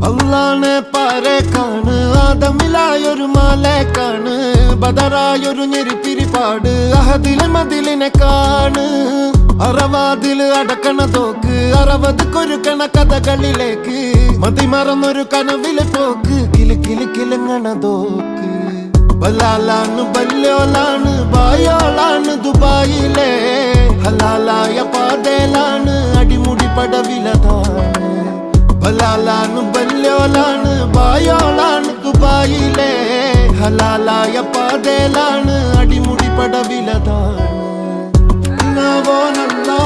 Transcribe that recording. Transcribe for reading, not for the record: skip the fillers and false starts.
അള്ളാനെ പാരേക്കാണ് ആദമിലായൊരു മാലേക്കാണ് ബദറായൊരു ഞെരിപ്പിരിപ്പാട് അഹദിലെ മതിലിനെ കാണ് അറവാതില് അടക്കണ തോക്ക് 60 കൊരുക്കണ കഥകളിലേക്ക് മതിമറന്നൊരു കനവിലെ പോക്ക് കിലി കിലി കിലങ്ങണ തോക്ക് ബലാലാണ് ബല്യോലാണ് ബായോളാണ് ദുബായിലെ ഹലാലായ പാതയിലാണ് അടിമുടി പടവിലതാണ് ബലാലാണ് ബല്യോലാണ് ബായോളാണ് ദുബായിലെ ഹലാലായ പാതയിലാണ് അടിമുടി പടവിലതാണ് നവോനല്ലാ